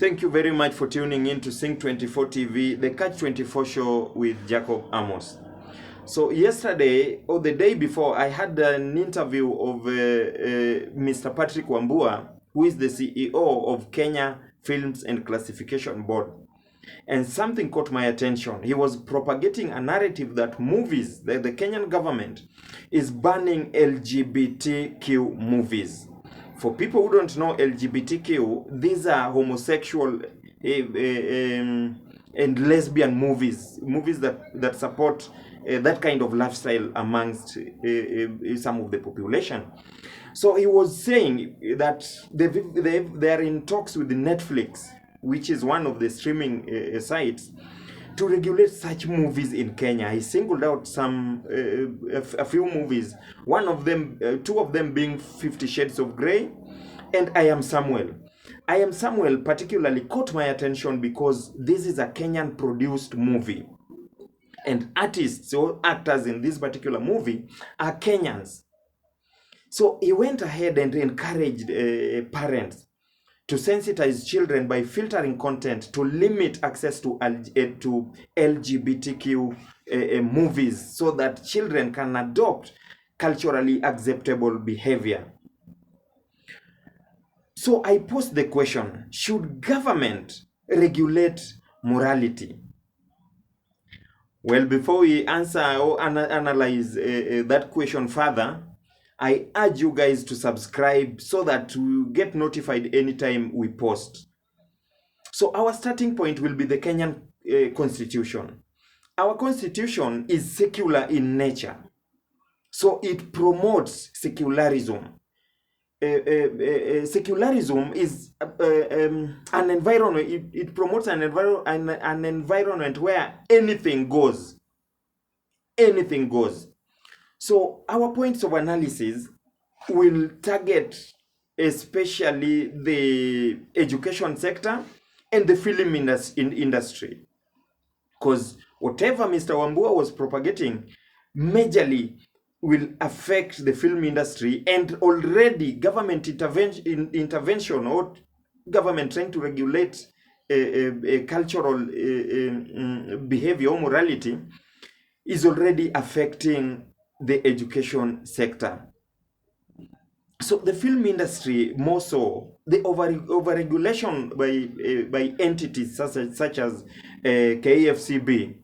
Thank you very much for tuning in to Sing 24 TV, the Catch 24 show with Jacob Amos. So yesterday or the day before, I had an interview of Mr. Patrick Wambua, who is the CEO of Kenya Films and Classification Board. And something caught my attention. He was propagating a narrative that movies, that the Kenyan government is banning LGBTQ movies. For people who don't know LGBTQ, these are homosexual and lesbian movies that support that kind of lifestyle amongst some of the population. So he was saying that they are in talks with Netflix, which is one of the streaming sites, to regulate such movies in Kenya. He singled out a few movies. One of them, two of them being 50 Shades of Grey and I Am Samuel. I Am Samuel particularly caught my attention because this is a Kenyan produced movie. And artists or actors in this particular movie are Kenyans. So he went ahead and encouraged parents to sensitize children by filtering content to limit access to LGBTQ movies so that children can adopt culturally acceptable behavior. So I posed the question, should government regulate morality? Well, before we answer or analyze that question further, I urge you guys to subscribe so that you get notified anytime we post. So our starting point will be the Kenyan constitution. Our constitution is secular in nature. So it promotes secularism. Secularism is an environment, it promotes an environment where anything goes. Anything goes. So our points of analysis will target especially the education sector and the film industry. Because whatever Mr. Wambua was propagating majorly will affect the film industry, and already government intervention or government trying to regulate cultural behavior or morality is already affecting the education sector. So the film industry, more so, the overregulation by entities such as KFCB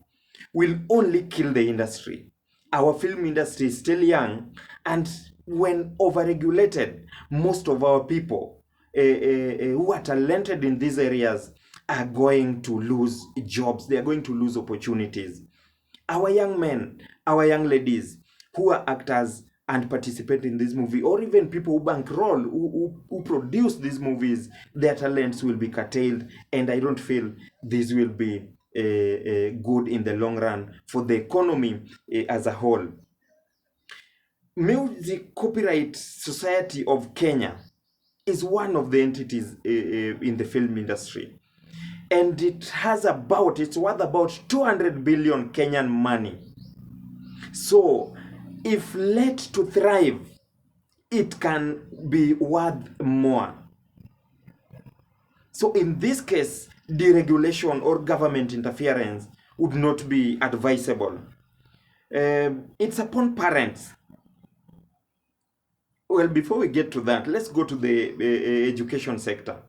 will only kill the industry. Our film industry is still young, and when overregulated, most of our people who are talented in these areas are going to lose jobs. They are going to lose opportunities. Our young men, our young ladies who are actors and participate in this movie, or even people who bankroll, who produce these movies, their talents will be curtailed, and I don't feel this will be good in the long run for the economy as a whole. Music Copyright Society of Kenya is one of the entities in the film industry, and it's worth about 200 billion Kenyan money. So if let to thrive, it can be worth more. So in this case, deregulation or government interference would not be advisable. It's upon parents. Well, before we get to that, let's go to the education sector,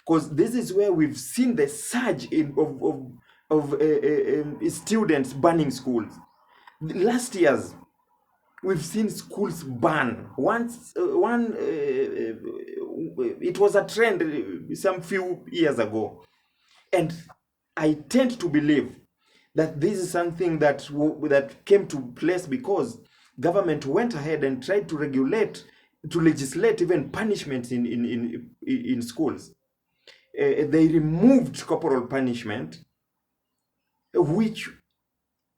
because this is where we've seen the surge of students banning schools. Last years, we've seen schools ban. It was a trend some few years ago, and I tend to believe that this is something that came to place because government went ahead and tried to legislate even punishments in schools. They removed corporal punishment, which,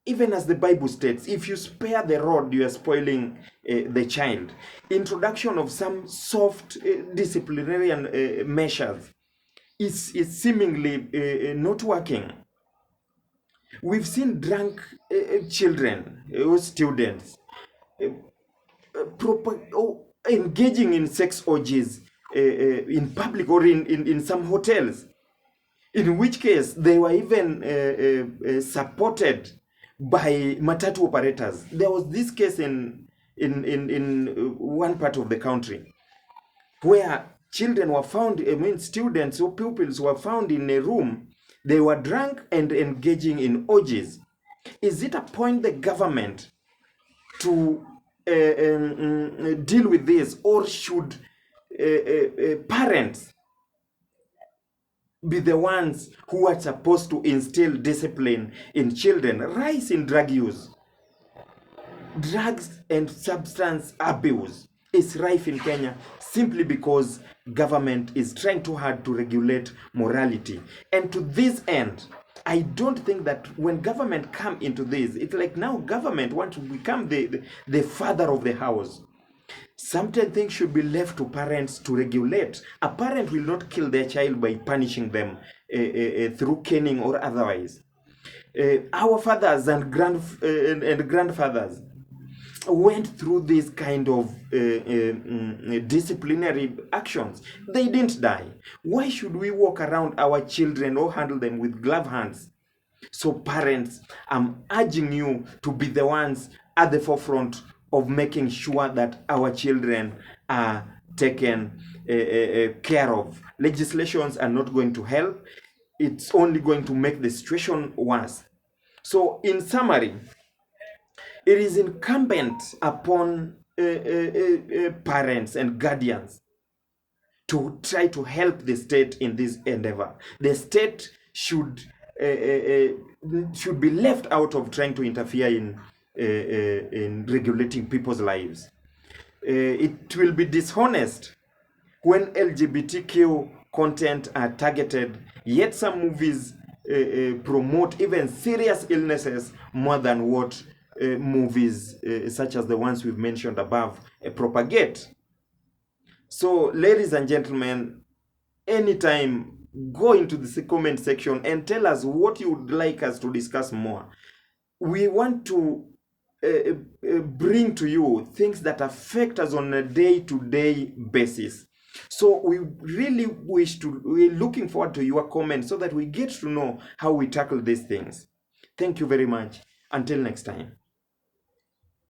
even as the Bible states, if you spare the rod, you are spoiling the child. Introduction of some soft disciplinary measures is seemingly not working. We've seen drunk children or students engaging in sex orgies in public or in some hotels. in which case they were even supported by matatu operators. There was this case in one part of the country where children were found, I mean students or pupils were found in a room. They were drunk and engaging in orgies. Is it upon the government to deal with this, or should parents be the ones who are supposed to instill discipline in children? Rise in drug use, drugs and substance abuse is rife in Kenya simply because government is trying too hard to regulate morality. And to this end, I don't think that when government come into this, it's like now government want to become the father of the house. Certain things should be left to parents to regulate. A parent will not kill their child by punishing them through caning or otherwise. Our fathers and grandfathers went through this kind of disciplinary actions. They didn't die. Why should we walk around our children or handle them with glove hands? So parents, I'm urging you to be the ones at the forefront of making sure that our children are taken care of. Legislations are not going to help. It's only going to make the situation worse. So in summary, it is incumbent upon parents and guardians to try to help the state in this endeavor. The state should be left out of trying to interfere in regulating people's lives. It will be dishonest when LGBTQ content are targeted, yet some movies promote even serious illnesses more than what movies such as the ones we've mentioned above propagate. So, ladies and gentlemen, anytime, go into the comment section and tell us what you would like us to discuss more. We want to bring to you things that affect us on a day-to-day basis. So we're looking forward to your comments so that we get to know how we tackle these things. Thank you very much. Until next time.